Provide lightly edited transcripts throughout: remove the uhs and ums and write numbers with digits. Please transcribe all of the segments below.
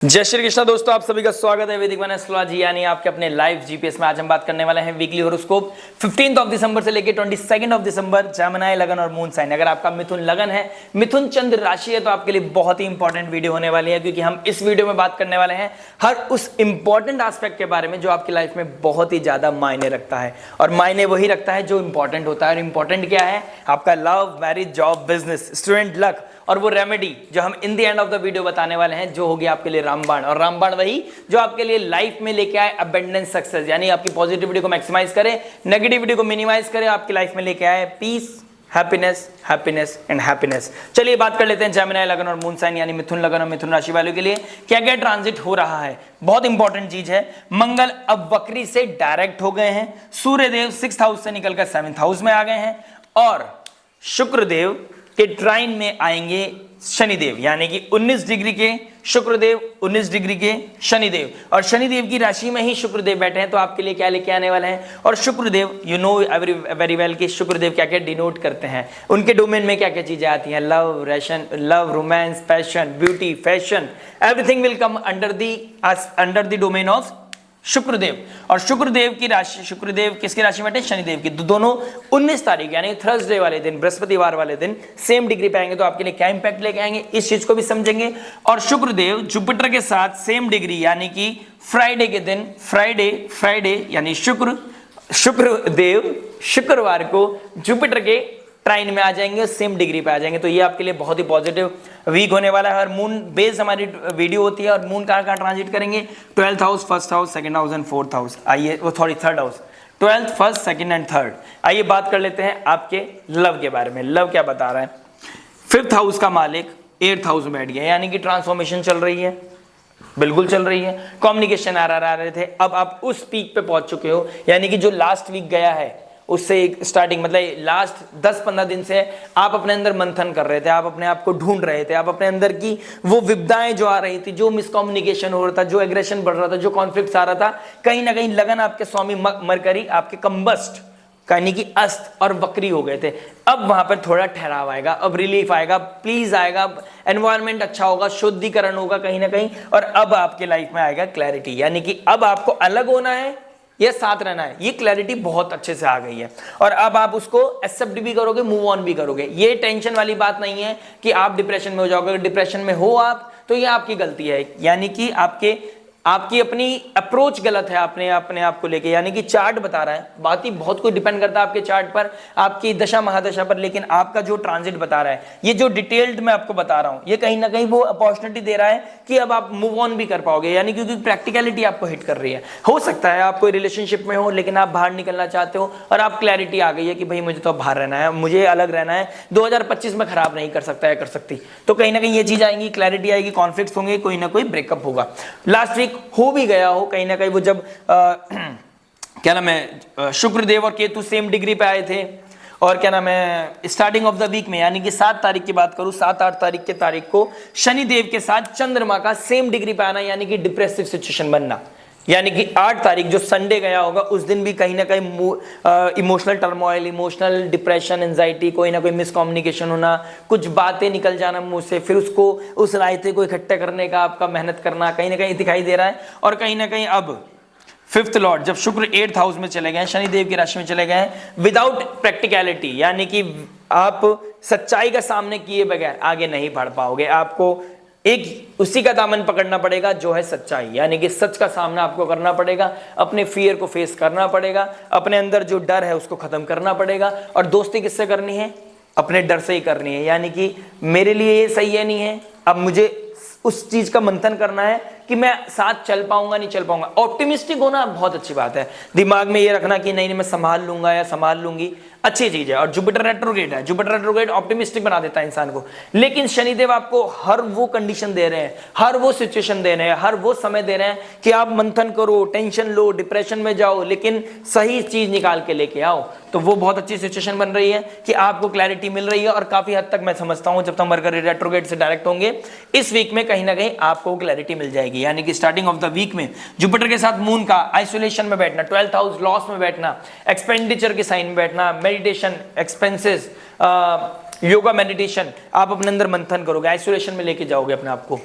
जय श्री कृष्ण दोस्तों, आप सभी का स्वागत है वैदिक वन एस्ट्रोलॉजी यानी आपके अपने लाइव जीपीएस में। आज हम बात करने वाले हैं वीकली हॉरोस्कोप 15 दिसंबर से लेकर 22 दिसंबर, जेमिनी लगन और मून साइन। अगर आपका मिथुन लगन है, मिथुन चंद्र राशि है, तो आपके लिए बहुत ही इंपॉर्टेंट वीडियो होने वाली है, क्योंकि हम इस वीडियो में बात करने वाले हैं हर उस इंपॉर्टेंट एस्पेक्ट के बारे में जो आपकी लाइफ में बहुत ही ज्यादा मायने रखता है। और मायने वही रखता है जो इंपॉर्टेंट होता है। और इंपॉर्टेंट क्या है? आपका love, marriage, job, business, student luck और वो रेमेडी जो हम इन the end of the video बताने वाले हैं, जो होगी आपके लिए रामबाण। और रामबाण वही जो आपके लिए लाइफ में लेके आए अबंडेंस, सक्सेस, यानी आपकी पॉजिटिविटी को मैक्सिमाइज करे, नेगेटिविटी को मिनिमाइज करे, आपकी लाइफ में लेके आए peace, happiness, happiness and happiness. चलिए बात कर लेते हैं जेमिनी लगन और मून साइन यानी मिथुन लगन और मिथुन राशि वालों के लिए क्या क्या ट्रांजिट हो रहा है। बहुत इंपॉर्टेंट चीज है। मंगल अब वक्री से डायरेक्ट हो गए हैं, सूर्यदेव 6th हाउस से निकलकर 7th हाउस में आ गए हैं, और शुक्रदेव के ट्राइन में आएंगे शनिदेव, यानी कि 19 डिग्री के शुक्रदेव, 19 डिग्री के शनिदेव। और शनिदेव की राशि में ही शुक्रदेव बैठे हैं, तो आपके लिए क्या लेके आने वाले हैं। और Shukradev you know very well कि शुक्रदेव क्या क्या डिनोट करते हैं, उनके डोमेन में क्या क्या चीजें आती हैं। Love, ration, love, romance, passion, beauty, fashion, everything will come under the domain of Shukradev. और शुक्रदेव की राशि, शुक्रदेव किसकी राशि में बैठे? शनिदेव की। दोनों 19 तारीख यानी थर्सडे वाले दिन, बृहस्पतिवार वाले दिन सेम डिग्री पे आएंगे, तो आपके लिए क्या इंपैक्ट लेके आएंगे इस चीज को भी समझेंगे। और शुक्रदेव जुपिटर के साथ सेम डिग्री यानी कि फ्राइडे के दिन, फ्राइडे यानी शुक्रदेव शुक्रवार को जुपिटर के ट्राइन में आ जाएंगे, सेम डिग्री पे आ जाएंगे। तो ये आपके लिए बहुत ही पॉजिटिव वीक होने वाला है। और मून बेस्ड हमारी वीडियो होती है, और मून कहाँ कहाँ ट्रांजिट करेंगे? 12th house, 1st house, 2nd house and 4th house. आइए, वो sorry 3rd house, 12th, 1st, 2nd and 3rd। आइए बात कर लेते हैं आपके लव के बारे में। लव क्या बता रहा है? 5th हाउस का मालिक 8th हाउस में बैठ गया, यानी कि ट्रांसफॉर्मेशन चल रही है, बिल्कुल चल रही है। कम्युनिकेशन आ रहे थे, अब आप उस पीक पे पहुंच चुके हो, यानी कि जो लास्ट वीक गया है उससे एक स्टार्टिंग, मतलब लास्ट 10-15 दिन से आप अपने अंदर मंथन कर रहे थे, आप अपने आप को ढूंढ रहे थे, आप अपने अंदर की वो विविधताएं जो आ रही थी, जो मिसकम्युनिकेशन हो रहा था, जो एग्रेशन बढ़ रहा था, जो कॉन्फ्लिक्ट आ रहा था, कहीं ना कहीं लगन आपके स्वामी मरकरी आपके कंबस्ट यानी कि अस्त और वक्री हो गए थे। अब वहां पर थोड़ा ठहराव आएगा, अब रिलीफ आएगा, प्लीज आएगा, एनवायरनमेंट अच्छा होगा, शुद्धिकरण होगा कहीं ना कहीं। और अब आपके लाइफ में आएगा क्लैरिटी, यानी कि अब आपको अलग होना है ये साथ रहना है, ये क्लैरिटी बहुत अच्छे से आ गई है। और अब आप उसको एक्सेप्ट भी करोगे, मूव ऑन भी करोगे। ये टेंशन वाली बात नहीं है कि आप डिप्रेशन में हो जाओगे। अगर डिप्रेशन में हो आप, तो ये आपकी गलती है, यानी कि आपकी अपनी अप्रोच गलत है अपने आप को लेके, यानी कि चार्ट बता रहा है। बात ही बहुत कुछ डिपेंड करता है आपके चार्ट पर, आपकी दशा महादशा पर, लेकिन आपका जो ट्रांजिट बता रहा है, ये जो डिटेल्ड मैं आपको बता रहा हूं, ये कहीं ना कहीं वो अपॉर्चुनिटी दे रहा है कि अब आप मूव ऑन भी कर पाओगे, यानी क्योंकि प्रैक्टिकलिटी आपको हिट कर रही है। हो सकता है आप कोई रिलेशनशिप में हो, लेकिन आप बाहर निकलना चाहते हो, और आप क्लैरिटी आ गई है कि भाई मुझे तो बाहर रहना है, मुझे अलग रहना है, 2025 में खराब नहीं कर सकता है, कर सकती। तो कहीं ना कहीं ये चीज आएंगी, क्लैरिटी आएगी, कॉन्फ्लिक्ट होंगे, कोई ना कोई ब्रेकअप होगा। लास्ट वीक हो भी गया हो कहीं ना कहीं, वो जब क्या नाम है, शुक्रदेव और केतु सेम डिग्री पे आए थे, और क्या नाम है, स्टार्टिंग ऑफ द वीक में, यानी कि 7 तारीख की बात करूं, 7-8 तारीख के तारीख को शनिदेव के साथ चंद्रमा का सेम डिग्री पे आना, यानी कि डिप्रेसिव सिचुएशन बनना। यानी कि 8 तारीख जो संडे गया होगा, उस दिन भी कहीं ना कहीं emotional turmoil, emotional depression, anxiety, कोई ना कोई मिसकम्युनिकेशन होना, कुछ बातें निकल जाना मुंह से, फिर उसको उस रायते को इकट्ठा करने का आपका मेहनत करना कहीं ना कहीं दिखाई दे रहा है। और कहीं ना कहीं अब 5th लॉर्ड जब शुक्र 8th हाउस में चले गए, शनिदेव की राशि में चले गए, विदाउट प्रैक्टिकलिटी, यानी कि आप सच्चाई का सामने किए बगैर आगे नहीं बढ़ पाओगे। आपको एक उसी का दामन पकड़ना पड़ेगा जो है सच्चाई, यानी कि सच का सामना आपको करना पड़ेगा, अपने फियर को फेस करना पड़ेगा, अपने अंदर जो डर है उसको खत्म करना पड़ेगा। और दोस्ती किससे करनी है? अपने डर से ही करनी है, यानी कि मेरे लिए ये सही है नहीं है, अब मुझे उस चीज का मंथन करना है कि मैं साथ चल पाऊंगा नहीं चल पाऊंगा। ऑप्टिमिस्टिक होना बहुत अच्छी बात है, दिमाग में ये रखना कि नहीं मैं संभाल लूंगा या संभाल लूंगी, अच्छी चीज है। और जुपिटर रेट्रोग्रेड है, जुपिटर रेट्रोग्रेड ऑप्टिमिस्टिक बना देता है इंसान को। लेकिन शनिदेव आपको हर वो कंडीशन दे रहे हैं, हर वो सिचुएशन दे रहे हैं, हर वो समय दे रहे हैं कि आप मंथन करो, टेंशन लो, डिप्रेशन में जाओ, लेकिन सही चीज निकाल के लेके आओ। तो वो बहुत अच्छी सिचुएशन बन रही है कि आपको क्लैरिटी मिल रही है। और काफी हद तक मैं समझता हूं जब तक मरकरी रेट्रोग्रेड से डायरेक्ट होंगे, इस वीक में कहीं ना कहीं आपको क्लैरिटी मिल जाएगी। यानी कि स्टार्टिंग ऑफ द वीक में जुपिटर के साथ मून का आइसोलेशन में बैठना, 12th हाउस लॉस में बैठना, एक्सपेंडिचर के साइन में बैठना, मेडिटेशन, एक्सपेंसेस, योगा, मेडिटेशन, आप अपने अंदर मंथन करोगे, आइसोलेशन में लेके जाओगे अपने आप को।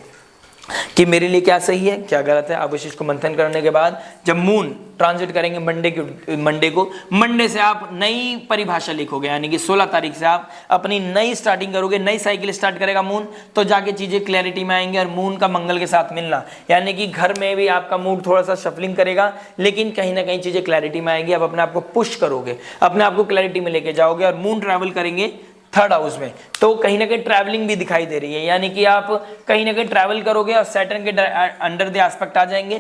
कि मेरे लिए क्या सही है क्या गलत है। आप इस चीज को मंथन करने के बाद जब मून ट्रांजिट करेंगे मंडे से आप नई परिभाषा लिखोगे, यानी कि 16 तारीख से आप अपनी नई स्टार्टिंग करोगे, नई साइकिल स्टार्ट करेगा मून, तो जाके चीजें क्लैरिटी में आएंगे। और मून का मंगल के साथ मिलना यानी कि घर में भी आपका मूड थोड़ा सा शफलिंग करेगा, लेकिन कहीं ना कहीं चीजें क्लैरिटी में आएगी। आप अपने आप को पुश करोगे, अपने आप को क्लैरिटी में लेके जाओगे। और मून ट्रैवल करेंगे 3rd हाउस में, तो कहीं ना कहीं ट्रैवलिंग भी दिखाई दे रही है, यानी कि आप कहीं ना कहीं ट्रैवल करोगे और सैटर्न के अंडर द एस्पेक्ट आ जाएंगे।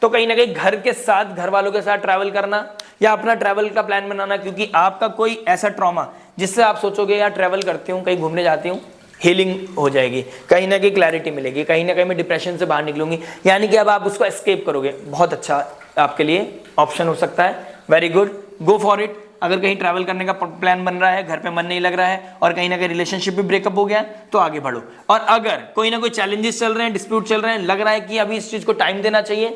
तो कहीं ना कहीं घर के साथ, घर वालों के साथ ट्रैवल करना या अपना ट्रैवल का प्लान बनाना, क्योंकि आपका कोई ऐसा ट्रॉमा जिससे आप सोचोगे यार ट्रैवल करती हूँ, कहीं घूमने जाती हूँ, हीलिंग हो जाएगी, कहीं ना कहीं क्लैरिटी मिलेगी, कहीं ना कहीं मैं डिप्रेशन से बाहर निकलूंगी, यानी कि अब आप उसको एस्केप करोगे। बहुत अच्छा आपके लिए ऑप्शन हो सकता है। Very good, go for it. अगर कहीं ट्रैवल करने का प्लान बन रहा है, घर पे मन नहीं लग रहा है और कहीं ना कहीं रिलेशनशिप भी ब्रेकअप हो गया है, तो आगे बढ़ो। और अगर कोई ना कोई चैलेंजेस चल रहे हैं, डिस्प्यूट चल रहे हैं, लग रहा है कि अभी इस चीज को टाइम देना चाहिए,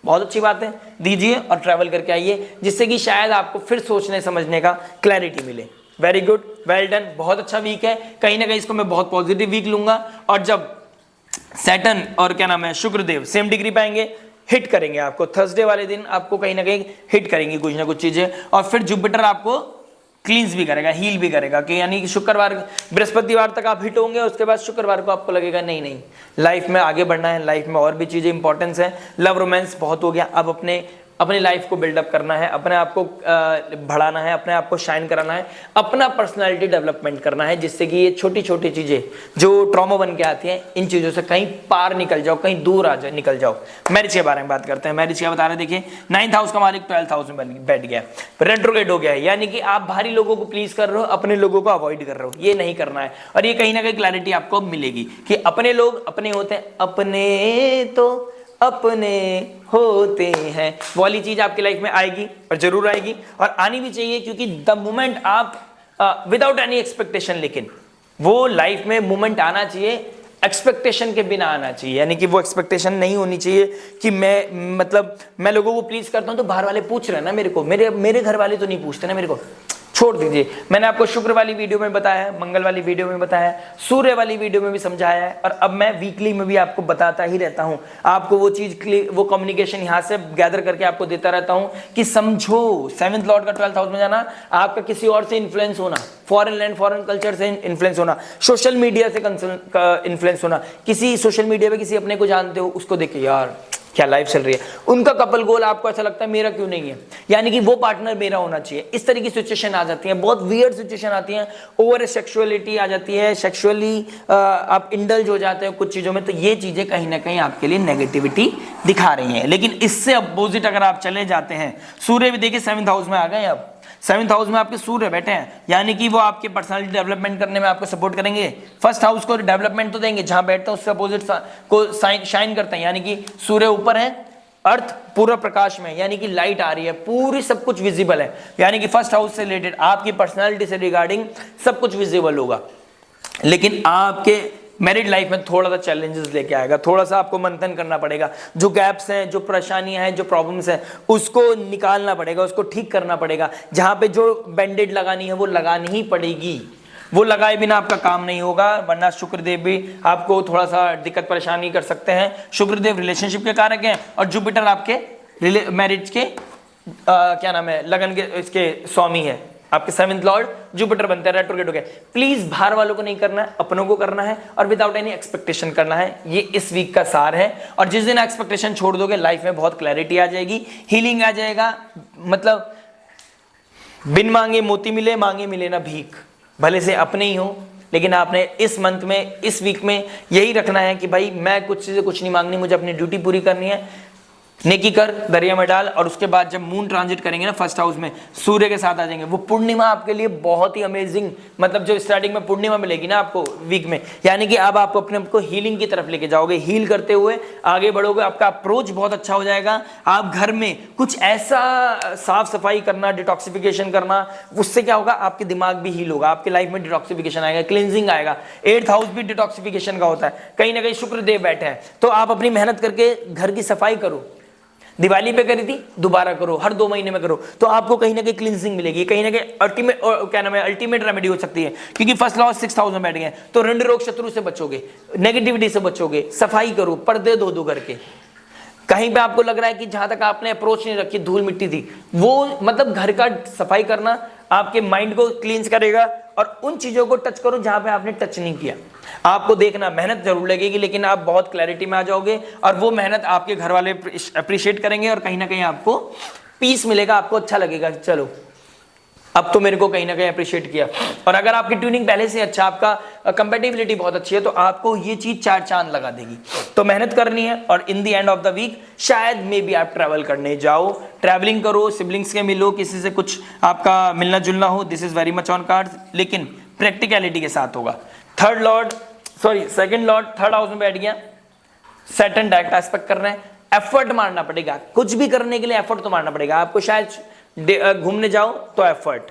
बहुत अच्छी बात है, दीजिए और ट्रैवल करके आइए, जिससे कि शायद आपको फिर सोचने समझने का क्लैरिटी मिले। वेरी गुड, वेल डन, बहुत अच्छा वीक है। कहीं ना कहीं इसको मैं बहुत पॉजिटिव वीक लूंगा। और जब सैटर्न और क्या नाम है शुक्रदेव सेम डिग्री पाएंगे, हिट करेंगे आपको थर्सडे वाले दिन, आपको कहीं ना कहीं हिट करेंगी कुछ ना कुछ चीजें। और फिर जुपिटर आपको क्लींस भी करेगा, हील भी करेगा, कि यानी कि शुक्रवार बृहस्पतिवार तक आप हिट होंगे, उसके बाद शुक्रवार को आपको लगेगा नहीं नहीं लाइफ में आगे बढ़ना है, लाइफ में और भी चीजें इंपॉर्टेंस है, लव रोमांस बहुत हो गया, अब अपनी लाइफ को बिल्डअप करना है, अपने आप को बढ़ाना है, अपने आप को शाइन कराना है, अपना पर्सनालिटी डेवलपमेंट करना है, जिससे कि ये छोटी छोटी चीजें जो ट्रॉमा बन के आती हैं, इन चीजों से कहीं पार निकल जाओ, कहीं दूर निकल जाओ। मैरिज के बारे में बात करते हैं। मैरिज क्या बता रहे, देखिए 9th हाउस का मालिक 12th हाउस में बैठ गया, रेट्रोग्रेड हो गया है, यानी कि आप भारी लोगों को प्लीज कर रहे हो, अपने लोगों को अवॉइड कर रहे हो, ये नहीं करना है। और ये कहीं ना कहीं क्लैरिटी आपको मिलेगी कि अपने लोग अपने होते हैं, अपने तो अपने होते हैं, वाली चीज आपकी लाइफ में आएगी और जरूर आएगी, और आनी भी चाहिए, क्योंकि द मोमेंट आप विदाउट एनी एक्सपेक्टेशन, लेकिन वो लाइफ में मोमेंट आना चाहिए एक्सपेक्टेशन के बिना आना चाहिए, यानी कि वो एक्सपेक्टेशन नहीं होनी चाहिए कि मैं लोगों को प्लीज करता हूं तो बाहर वाले पूछ रहे हैं ना मेरे को, मेरे घर वाले तो नहीं पूछते ना मेरे को, छोड़ दीजिए। मैंने आपको शुक्र वाली वीडियो में बताया है, मंगल वाली वीडियो में बताया है, सूर्य वाली वीडियो में भी समझाया है, और अब मैं वीकली में भी आपको बताता ही रहता हूं, आपको वो चीज वो कम्युनिकेशन यहां से गैदर करके आपको देता रहता हूं कि समझो 7th लॉर्ड का 12th हाउस में जाना, आपका किसी और से इन्फ्लुएंस होना, फॉरेन लैंड फॉरेन कल्चर से इन्फ्लुएंस होना, सोशल मीडिया से इन्फ्लुएंस होना, किसी सोशल मीडिया पे किसी अपने को जानते हो, उसको देख के यार क्या लाइफ चल रही है, उनका कपल गोल आपको ऐसा लगता है मेरा क्यों नहीं है, यानी कि वो पार्टनर मेरा होना चाहिए। इस तरह की सिचुएशन आ जाती है, बहुत वियर्ड सिचुएशन आती है, ओवर सेक्सुअलिटी आ जाती है, सेक्सुअली आप इंडल्ज हो जाते हो कुछ चीजों में, तो ये चीजें कहीं ना कहीं आपके लिए नेगेटिविटी दिखा रही हैं। लेकिन इससे अपोजिट अगर आप चले जाते हैं, सूर्य भी देखिए 7th हाउस में आ गए, अब 7th हाउस में आपके सूर्य बैठे हैं, यानी कि वो आपके पर्सनालिटी डेवलपमेंट करने में आपको सपोर्ट करेंगे। 1st हाउस को डेवलपमेंट तो देंगे, जहां बैठते हैं उससे अपोजिट को शाइन करते हैं, यानी कि सूर्य ऊपर है, अर्थ पूरा प्रकाश में, यानी कि लाइट आ रही है, पूरी सब कुछ विजिबल है, यानी कि 1st हाउस से रिलेटेड आपकी पर्सनालिटी से रिगार्डिंग सब कुछ विजिबल होगा। लेकिन आपके मैरिड लाइफ में थोड़ा सा चैलेंजेस लेके आएगा, थोड़ा सा आपको मंथन करना पड़ेगा, जो गैप्स हैं, जो परेशानियां हैं, जो प्रॉब्लम्स हैं, उसको निकालना पड़ेगा, उसको ठीक करना पड़ेगा। जहां पे जो बैंडेड लगानी है वो लगानी ही पड़ेगी, वो लगाए बिना आपका काम नहीं होगा, वरना शुक्रदेव भी आपको थोड़ा सा दिक्कत परेशानी कर सकते हैं। शुक्रदेव रिलेशनशिप के कारक हैं और जुपिटर आपके मैरिज के क्या नाम है लगन के इसके स्वामी है, आपके 7th लॉर्ड जुपिटर बनते हैं, रेट्रोग्रेड हो गए। प्लीज बाहर वालों को नहीं करना है, अपनों को करना है और विदाउट एनी एक्सपेक्टेशन करना है, ये इस वीक का सार है। और जिस दिन एक्सपेक्टेशन छोड़ दोगे लाइफ में बहुत क्लैरिटी आ जाएगी, हीलिंग आ जाएगा, मतलब बिन मांगे मोती मिले, मांगे मिले ना भीख, भले से अपने ही हो, लेकिन आपने इस मंथ में, इस वीक में यही रखना है कि भाई मैं कुछ से कुछ नहीं मांगनी, मुझे अपनी ड्यूटी पूरी करनी है, नेकी कर दरिया में डाल। और उसके बाद जब मून ट्रांजिट करेंगे ना 1st हाउस में, सूर्य के साथ आ जाएंगे, वो पूर्णिमा आपके लिए बहुत ही अमेजिंग, मतलब जो स्टार्टिंग में पूर्णिमा मिलेगी ना आपको वीक में, यानी कि अब आप अपने को हीलिंग की तरफ लेके जाओगे, हील करते हुए आगे बढ़ोगे, आपका अप्रोच बहुत अच्छा हो जाएगा। आप घर में कुछ ऐसा साफ सफाई करना, डिटॉक्सिफिकेशन करना, उससे क्या होगा, आपके दिमाग भी हील होगा, आपकी लाइफ में डिटॉक्सिफिकेशन आएगा, क्लींजिंग आएगा। 8th हाउस भी डिटॉक्सिफिकेशन का होता है, कहीं ना कहीं शुक्रदेव बैठे हैं, तो आप अपनी मेहनत करके घर की सफाई करो, दिवाली पे करी थी, दोबारा करो, हर 2 महीने में करो, तो आपको कहीं ना कहीं क्लींजिंग मिलेगी, कहीं ना कहीं अल्टीमेट, क्या नाम है, अल्टीमेट रेमेडी हो सकती है। क्योंकि फर्स्ट लॉ 6000 बैठ गए, तो ऋण रोग शत्रु से बचोगे, नेगेटिविटी से बचोगे। सफाई करो, पर्दे धो दो करके। कहीं पे आपको लग रहा है कि जहां तक आपने अप्रोच नहीं रखी, धूल मिट्टी थी, वो मतलब घर का सफाई करना आपके माइंड को क्लींस करेगा। और उन चीजों को टच करो जहां पे आपने टच नहीं किया। आपको देखना, मेहनत जरूर लगेगी, लेकिन आप बहुत क्लैरिटी में आ जाओगे, और वो मेहनत आपके घर वाले अप्रिशिएट करेंगे, और कहीं ना कहीं आपको पीस मिलेगा, आपको अच्छा लगेगा, चलो अब तो मेरे को कहीं ना कहीं अप्रिशिएट किया। और अगर आपकी ट्यूनिंग पहले से अच्छा, आपका कंपेटिबिलिटी बहुत अच्छी है, तो आपको ये चीज 4 चांद लगा देगी। तो मेहनत करनी है, और in the end of the week शायद मे बी आप ट्रैवल करने जाओ, ट्रैवलिंग करो, सिबलिंग्स के मिलो, किसी से कुछ आपका मिलना जुलना हो, this is very much on card, लेकिन प्रैक्टिकलिटी के साथ होगा। सेकंड लॉर्ड थर्ड हाउस में बैठ गया, सैटर्न डायरेक्ट एस्पेक्ट कर रहे हैं, एफर्ट मारना पड़ेगा, कुछ भी करने के लिए एफर्ट तो मारना पड़ेगा आपको। शायद घूमने जाओ तो एफर्ट,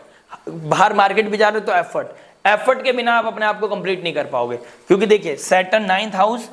बाहर मार्केट भी जा रहे हो तो एफर्ट के बिना आप अपने आप को कंप्लीट नहीं कर पाओगे। क्योंकि देखिए सैटर्न 9th हाउस,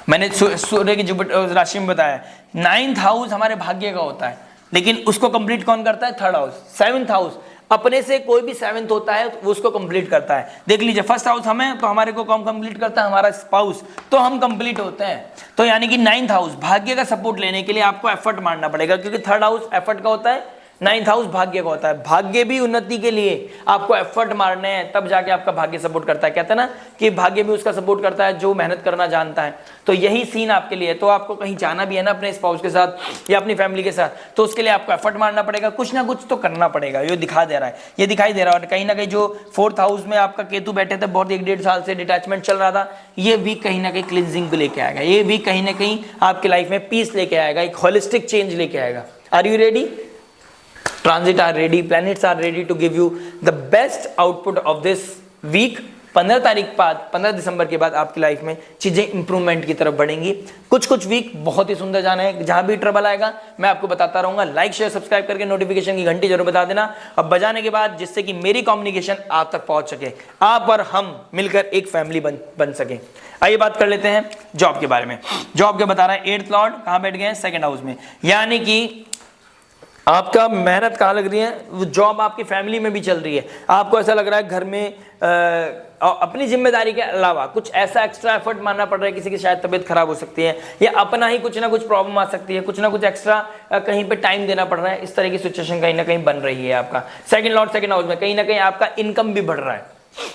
मैंने सूर्य की जुपिटर राशि में बताया, 9th हाउस हमारे भाग्य का होता है, लेकिन उसको कंप्लीट कौन करता है? 3rd house. 7th हाउस अपने से कोई भी 7th होता है वो उसको कंप्लीट करता है। देख लीजिए, फर्स्ट हाउस हमें, तो हमारे को कौन कंप्लीट करता है? हमारा स्पाउस, तो हम कंप्लीट होते हैं। तो यानी कि 9th हाउस भाग्य का सपोर्ट लेने के लिए आपको एफर्ट मारना पड़ेगा, क्योंकि 3rd हाउस एफर्ट का होता है, 9th हाउस भाग्य का होता है। भाग्य भी उन्नति के लिए आपको एफर्ट मारने हैं, तब जाके आपका भाग्य सपोर्ट करता है। कहते हैं ना कि भाग्य भी उसका सपोर्ट करता है जो मेहनत करना जानता है। तो यही सीन आपके लिए। तो आपको कहीं जाना भी है ना अपने स्पाउस के साथ या अपनी फैमिली के साथ, तो उसके लिए आपको एफर्ट मारना पड़ेगा, कुछ ना कुछ तो करना पड़ेगा। ये दिखा दे रहा है, ये दिखाई दे रहा है। और कहीं ना कहीं जो 4th हाउस में आपका केतु बैठे थे, बहुत 1-1.5 साल से डिटैचमेंट चल रहा था, ये भी कहीं ना कहीं क्लिनजिंग को लेके आएगा, ये भी कहीं ना कहीं आपकी लाइफ में पीस लेके आएगा, एक होलिस्टिक चेंज लेके आएगा। Are you ready? Transit are ready, planets are ready to give you the best output of this week। 15 तारीख बाद, 15 दिसंबर के बाद आपकी लाइफ में चीजें इंप्रूवमेंट की तरफ बढ़ेंगी। कुछ वीक बहुत ही सुंदर जाना है। जहां भी ट्रबल आएगा मैं आपको बताता रहूंगा। लाइक शेयर सब्सक्राइब करके नोटिफिकेशन की घंटी जरूर बता देना, अब बजाने के बाद, जिससे कि मेरी कम्युनिकेशन आप तक पहुंच सके, आप और हम मिलकर एक फैमिली बन सके। आइए बात कर लेते हैं जॉब के बारे में। जॉब के बता रहा है 8th लॉर्ड कहां बैठ गए हैं? 2nd हाउस में। यानी कि आपका मेहनत कहाँ लग रही है? जॉब आपकी फैमिली में भी चल रही है। आपको ऐसा लग रहा है घर में अपनी जिम्मेदारी के अलावा कुछ ऐसा एक्स्ट्रा एफर्ट मानना पड़ रहा है। किसी की शायद तबीयत खराब हो सकती है, या अपना ही कुछ ना कुछ प्रॉब्लम आ सकती है, कुछ ना कुछ एक्स्ट्रा कहीं पे टाइम देना पड़ रहा है। इस तरह की सिचुएशन कहीं ना कहीं बन रही है आपका। 2nd लॉर्ड 2nd हाउस में, कहीं ना कहीं आपका इनकम भी बढ़ रहा है।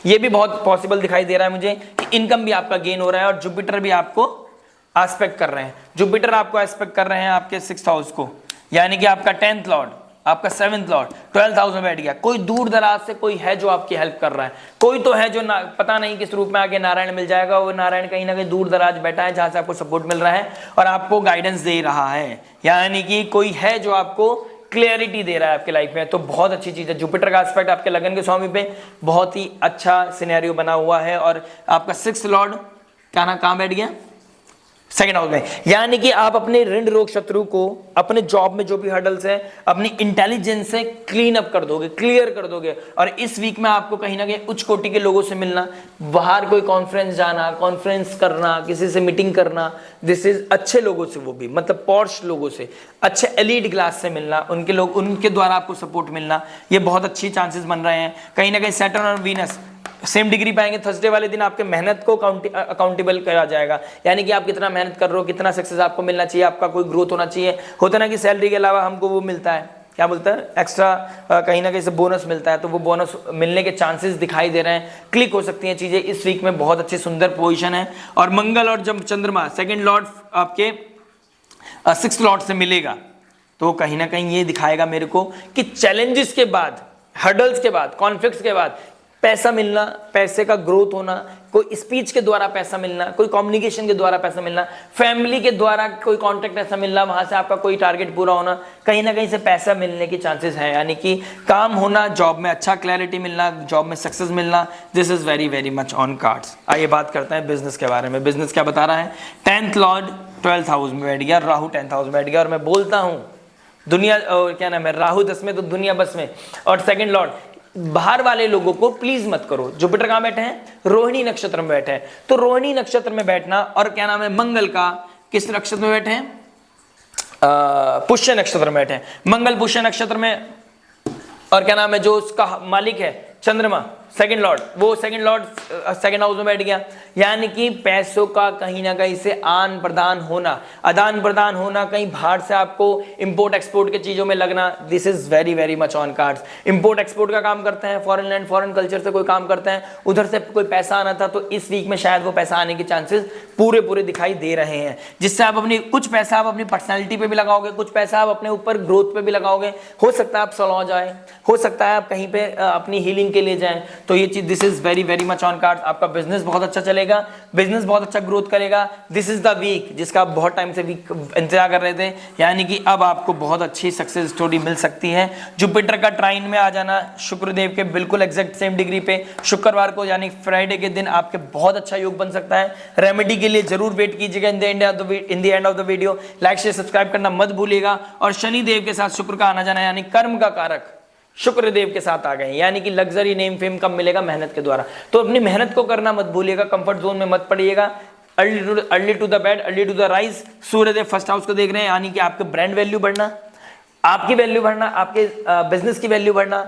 ये भी बहुत पॉसिबल दिखाई दे रहा है मुझे कि इनकम भी आपका गेन हो रहा है। और जुपिटर भी आपको एस्पेक्ट कर रहे हैं, जुपिटर आपको एस्पेक्ट कर रहे हैं आपके 6th हाउस को। यानी कि आपका 10th लॉर्ड, आपका 7th लॉर्ड 12th हाउस में बैठ गया। कोई दूर दराज से कोई है जो आपकी हेल्प कर रहा है, कोई तो है जो पता नहीं किस रूप में आगे नारायण मिल जाएगा। वो नारायण कहीं ना कहीं दूर दराज बैठा है, जहां से आपको सपोर्ट मिल रहा है और आपको गाइडेंस दे रहा है। यानी कि कोई है जो आपको क्लियरिटी दे रहा है आपके लाइफ में। तो बहुत अच्छी चीज है। जुपिटर का एस्पेक्ट आपके लगन के स्वामी पे बहुत ही अच्छा सिनेरियो बना हुआ है। और आपका 6th लॉर्ड कहां बैठ गया? 2nd हाउस में। यानी कि आप अपने ऋण रोग शत्रु को, अपने जॉब में जो भी हर्डल्स है, अपनी इंटेलिजेंस से क्लीन अप कर दोगे, क्लियर कर दोगे। और इस वीक में आपको कहीं ना कहीं उच्च कोटि के लोगों से मिलना, बाहर कोई कॉन्फ्रेंस जाना, कॉन्फ्रेंस करना, किसी से मीटिंग करना, दिस इज अच्छे लोगों से, वो भी मतलब पॉश लोगों से, अच्छे एलीट क्लास से मिलना, उनके द्वारा आपको सपोर्ट मिलना, ये बहुत अच्छी चांसेस बन रहे हैं। कहीं ना कहीं सैटर्न और वीनस सेम डिग्री पाएंगे। थर्सडे वाले दिन आपके मेहनत को अकाउंटेबल करा जाएगा। यानी कि आप कितना मेहनत कर रहे हो, कितना सक्सेस आपको मिलना चाहिए, आपका कोई ग्रोथ होना चाहिए। होता ना कि सैलरी के अलावा हमको वो मिलता है, क्या बोलता है, एक्स्ट्रा कहीं ना कहीं से बोनस मिलता है। तो वो बोनस मिलने के चांसेस दिखाई दे रहे हैं। क्लिक हो सकती हैं चीजें। इस वीक में बहुत अच्छी सुंदर पोजीशन है। और मंगल और जब चंद्रमा 2nd लॉर्ड आपके 6th लॉर्ड से मिलेगा, तो कहीं ना कहीं ये दिखाएगा मेरे को कि चैलेंजेस के बाद, हर्डल्स के बाद, कॉन्फ्लिक्ट्स के बाद पैसा मिलना, पैसे का ग्रोथ होना, कोई स्पीच के द्वारा पैसा मिलना, कोई कम्युनिकेशन के द्वारा पैसा मिलना, फैमिली के द्वारा कोई कॉन्टेक्ट ऐसा मिलना, वहां से आपका कोई टारगेट पूरा होना, कहीं ना कहीं से पैसा मिलने की चांसेस है। यानी कि काम होना, जॉब में अच्छा क्लैरिटी मिलना, जॉब में सक्सेस मिलना, this is very very much on cards. आइए बात करते हैं बिजनेस के बारे में। बिजनेस क्या बता रहा है? 10th लॉर्ड 12th हाउस में बैठ गया, राहु 10th हाउस में बैठ गया। और मैं बोलता हूं दुनिया, क्या नाम है, राहु 10 में तो दुनिया बस में। और 2nd लॉर्ड, बाहर वाले लोगों को प्लीज मत करो। जुपिटर कहां बैठे हैं? रोहिणी नक्षत्र में बैठे हैं। तो रोहिणी नक्षत्र में बैठना, और क्या नाम है, मंगल का किस नक्षत्र में बैठे हैं? पुष्य नक्षत्र में बैठे हैं, मंगल पुष्य नक्षत्र में, और क्या नाम है जो उसका मालिक है चंद्रमा सेकंड लॉर्ड, वो सेकंड लॉर्ड सेकंड हाउस में बैठ गया। यानी कि पैसों का कहीं ना कहीं से आदान प्रदान होना, आदान प्रदान होना, कहीं बाहर से आपको इंपोर्ट एक्सपोर्ट के चीजों में लगना, this is very very much on cards. Import export का काम करते हैं, फॉरेन लैंड फॉरेन कल्चर से कोई काम करते हैं, उधर से कोई पैसा आना था, तो इस वीक में शायद वो पैसा आने के चांसेस पूरे पूरे दिखाई दे रहे हैं, जिससे आप अपनी कुछ पैसा आप अपनी पर्सनैलिटी पे भी लगाओगे, कुछ पैसा आप अपने ऊपर ग्रोथ पे भी लगाओगे। हो सकता है आप सलॉन जाए, हो सकता है आप कहीं पे अपनी हीलिंग के लिए जाएं, तो ये चीज this is very very much on card. आपका बिजनेस बहुत अच्छा चलेगा, बिजनेस बहुत अच्छा ग्रोथ करेगा। दिस इज द वीक जिसका आप बहुत टाइम से वीक इंतजार कर रहे थे, यानी कि अब आपको बहुत अच्छी सक्सेस स्टोरी मिल सकती है। जुपिटर का ट्राइन में आ जाना शुक्रदेव के बिल्कुल एग्जैक्ट सेम डिग्री पे शुक्रवार को यानी फ्राइडे के दिन आपके बहुत अच्छा योग बन सकता है। रेमेडी के लिए जरूर वेट कीजिएगा इन the end of the video. Like share subscribe करना मत भूलिएगा। और शनि देव के साथ शुक्र का आना जाना यानी कर्म का कारक शुक्र देव के साथ आ गए, यानी कि लग्जरी नेम फेम कब मिलेगा, मेहनत के द्वारा। तो अपनी मेहनत को करना मत भूलिएगा, कंफर्ट जोन में मत पड़िएगा। Early to the bed early to the rise. Suryadev first house को देख रहे हैं, यानी कि आपके ब्रांड वैल्यू बढ़ना, आपकी वैल्यू बढ़ना, आपके बिजनेस की वैल्यू बढ़ना,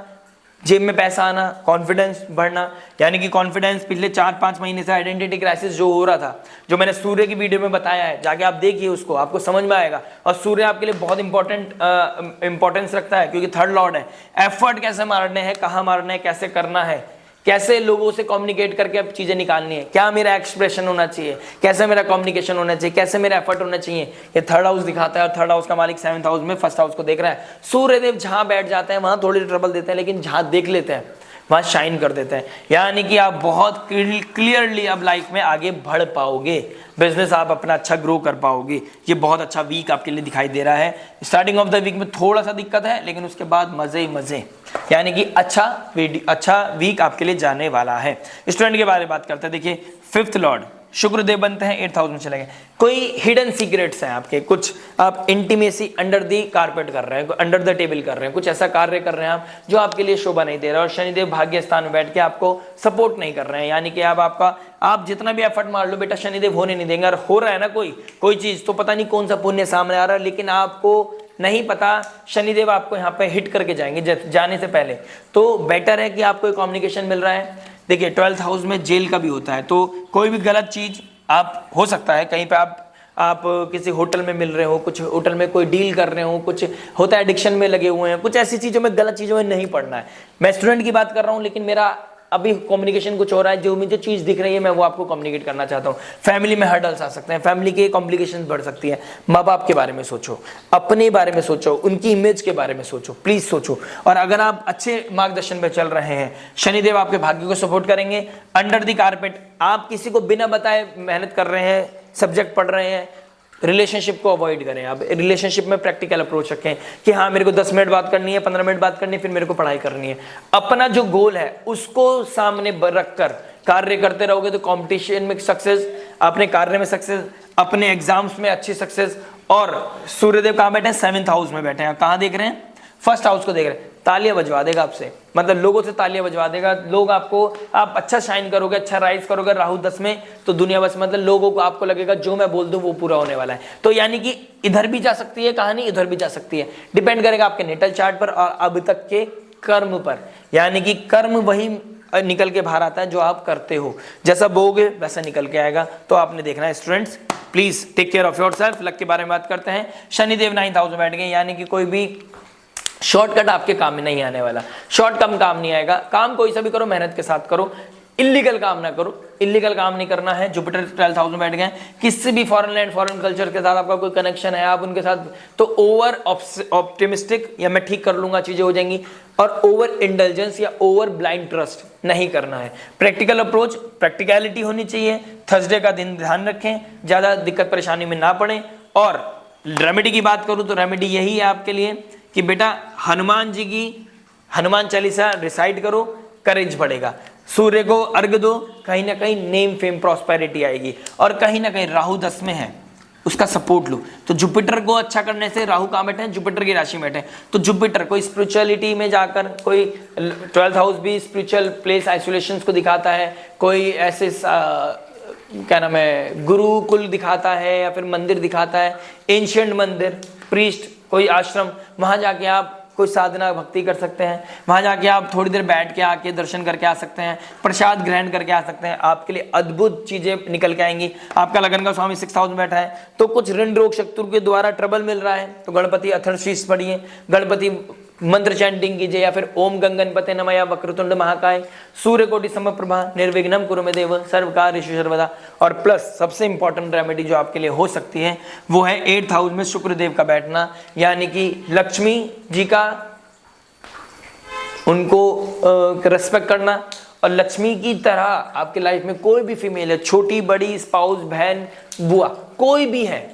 जेब में पैसा आना, कॉन्फिडेंस बढ़ना। यानी कि कॉन्फिडेंस पिछले 4-5 महीने से आइडेंटिटी क्राइसिस जो हो रहा था, जो मैंने सूर्य की वीडियो में बताया है, जाके आप देखिए उसको, आपको समझ में आएगा। और सूर्य आपके लिए बहुत इंपॉर्टेंस रखता है, क्योंकि थर्ड लॉर्ड है। एफर्ट कैसे मारने हैं, कहाँ मारने हैं, कैसे करना है, कैसे लोगों से कम्युनिकेट करके अब चीजें निकालनी है, क्या मेरा एक्सप्रेशन होना चाहिए, कैसे मेरा कम्युनिकेशन होना चाहिए, कैसे मेरा एफर्ट होना चाहिए, ये थर्ड हाउस दिखाता है। और थर्ड हाउस का मालिक 7th हाउस में फर्स्ट हाउस को देख रहा है। सूर्यदेव जहां बैठ जाते हैं वहां थोड़ी ट्रबल देते हैं, लेकिन जहां देख लेते हैं वहां शाइन कर देते हैं। यानी कि आप बहुत क्लियरली अब लाइफ में आगे बढ़ पाओगे, बिजनेस आप अपना अच्छा ग्रो कर पाओगे। ये बहुत अच्छा वीक आपके लिए दिखाई दे रहा है। स्टार्टिंग ऑफ द वीक में थोड़ा सा दिक्कत है, लेकिन उसके बाद मजे ही मजे, यानी कि अच्छा वीक आपके लिए जाने वाला है। स्टूडेंट के बारे में बात करते हैं। देखिए 5th लॉर्ड शुक्रदेव बनते हैं, 8th हाउस में चले गए। कोई हिडन सीक्रेट्स हैं आपके, कुछ आप इंटीमेसी अंडर दी कारपेट कर रहे हैं, अंडर द टेबल कर रहे हैं, कुछ ऐसा कार्य कर रहे हैं आप जो आपके लिए शोभा नहीं दे रहा। और शनिदेव भाग्य स्थान में बैठ के आपको सपोर्ट नहीं कर रहे हैं, यानी कि आप जितना भी एफर्ट मार लो बेटा शनिदेव होने नहीं देंगे। और हो रहा है ना कोई चीज, तो पता नहीं कौन सा पुण्य सामने आ रहा है, लेकिन आपको नहीं पता शनिदेव आपको यहाँ पे हिट करके जाएंगे जाने से पहले। तो बेटर है कि आपको कम्युनिकेशन मिल रहा है। देखिए 12th हाउस में जेल का भी होता है, तो कोई भी गलत चीज आप हो सकता है कहीं पे आप किसी होटल में मिल रहे हो, कुछ होटल में कोई डील कर रहे हो, कुछ होता है एडिक्शन में लगे हुए हैं, कुछ ऐसी चीजों में, गलत चीजों में नहीं पड़ना है। मैं स्टूडेंट की बात कर रहा हूँ, लेकिन मेरा अभी कम्युनिकेशन कुछ हो रहा है, जो मुझे चीज दिख रही है मैं वो आपको कम्युनिकेट करना चाहता हूँ। फैमिली में हर्डल्स आ सकते हैं, फैमिली के कॉम्प्लिकेशंस बढ़ सकती है। माँ बाप के बारे में सोचो, अपने बारे में सोचो, उनकी इमेज के बारे में सोचो, प्लीज सोचो। और अगर आप अच्छे मार्गदर्शन में चल रहे हैं, शनिदेव आपके भाग्य को सपोर्ट करेंगे। अंडर द कारपेट आप किसी को बिना बताए मेहनत कर रहे हैं, सब्जेक्ट पढ़ रहे हैं, रिलेशनशिप को अवॉइड करें। आप रिलेशनशिप में प्रैक्टिकल अप्रोच रखें कि हाँ मेरे को 10 मिनट बात करनी है, 15 मिनट बात करनी है, फिर मेरे को पढ़ाई करनी है। अपना जो गोल है उसको सामने रखकर कार्य करते रहोगे तो कंपटीशन में सक्सेस, अपने कार्य में सक्सेस, अपने एग्जाम्स में अच्छी सक्सेस। और सूर्यदेव कहाँ बैठे हैं, 7th हाउस में बैठे हैं। कहाँ देख रहे हैं, 1st हाउस को देख रहे हैं। तालियां बजवा देगा आपसे, मतलब लोगों से तालियां बजवा देगा। लोग आपको, आप अच्छा शाइन करोगे, अच्छा राइज करोगे राहु 10 में, तो दुनिया बस, मतलब लोगों को आपको लगेगा जो मैं बोल दूं वो पूरा होने वाला है। तो यानी कि इधर भी जा सकती है कहानी, इधर भी जा सकती है, डिपेंड करेगा आपके नेटल चार्ट पर और अब तक के कर्म पर। यानी कि कर्म वही निकल के बाहर आता है जो आप करते हो, जैसा बोगे वैसा निकल के आएगा। तो आपने देखना है students, please take care of yourself. Luck के बारे में बात करते हैं। शनिदेव 9th हाउस में बैठ गए, यानी कि कोई भी शॉर्टकट आपके काम में नहीं आने वाला। शॉर्ट कम काम नहीं आएगा। काम कोई सा भी करो, मेहनत के साथ करो, इलीगल काम ना करो, इलीगल काम नहीं करना है। जुपिटर 12th हाउस में बैठ गए, किसी भी फॉरेन लैंड फॉरेन कल्चर के साथ आपका कोई कनेक्शन है, आप उनके साथ तो ओवर ऑप्टिमिस्टिक या मैं ठीक कर लूंगा चीजें हो जाएंगी, और ओवर इंटेलिजेंस या ओवर ब्लाइंड ट्रस्ट नहीं करना है। प्रैक्टिकल अप्रोच, प्रैक्टिकलिटी होनी चाहिए। थर्सडे का दिन ध्यान रखें, ज्यादा दिक्कत परेशानी में ना पड़े। और रेमेडी की बात करूं तो रेमेडी यही है आपके लिए कि बेटा हनुमान जी की हनुमान चालीसा रिसाइट करो, करेज बढ़ेगा। सूर्य को अर्घ दो, कहीं ना कहीं नेम फेम प्रॉस्पेरिटी आएगी। और कहीं ना कहीं राहु 10 में है, उसका सपोर्ट लो। तो जुपिटर को अच्छा करने से, राहु कहाँ बैठे हैं, जुपिटर की राशि में बैठे हैं, तो जुपिटर कोई स्पिरिचुअलिटी में जाकर, कोई 12th हाउस भी स्पिरिचुअल प्लेस आइसोलेशन को दिखाता है, कोई ऐसे क्या नाम है गुरुकुल दिखाता है, या फिर मंदिर दिखाता है, एंशिएंट मंदिर, प्रीस्ट, कोई आश्रम, वहाँ जाके आप कोई साधना भक्ति कर सकते हैं। वहाँ जाके आप थोड़ी देर बैठ के आके दर्शन करके आ सकते हैं, प्रसाद ग्रहण करके आ सकते हैं। आपके लिए अद्भुत चीज़ें निकल के आएंगी। आपका लगन का स्वामी 6 हाउस में बैठा है तो कुछ ऋण रोग शत्रु के द्वारा ट्रबल मिल रहा है तो गणपति अथर्वशीष पढ़िए, गणपति मंत्र चैंटिंग कीजिए, या फिर ओम गंगनपते नमः या वक्रतुंड महाकाय सूर्यकोटि समप्रभा निर्विघ्नं कुरु मे देव सर्व कार्येषु सर्वदा। और प्लस सबसे इंपॉर्टेंट रेमेडी जो आपके लिए हो सकती है वो है 8th हाउस में शुक्रदेव का बैठना, यानी कि लक्ष्मी जी का उनको रिस्पेक्ट करना। और लक्ष्मी की तरह आपकी लाइफ में कोई भी फीमेल है, छोटी बड़ी, स्पाउस, बहन, बुआ, कोई भी है।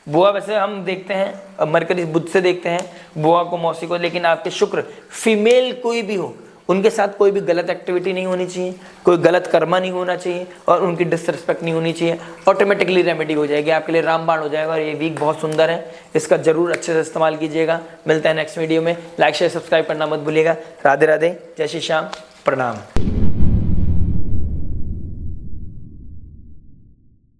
बुआ वैसे हम देखते हैं मरकरी बुध से देखते हैं बुआ को, मौसी को, लेकिन आपके शुक्र फीमेल कोई भी हो उनके साथ कोई भी गलत एक्टिविटी नहीं होनी चाहिए, कोई गलत कर्मा नहीं होना चाहिए और उनकी डिसरिस्पेक्ट नहीं होनी चाहिए। ऑटोमेटिकली रेमेडी हो जाएगी, आपके लिए रामबाण हो जाएगा। और ये वीक बहुत सुंदर है, इसका जरूर अच्छे से इस्तेमाल कीजिएगा। मिलते हैं नेक्स्ट वीडियो में। लाइक शेयर सब्सक्राइब करना मत भूलिएगा। राधे राधे, जय श्री श्याम, प्रणाम।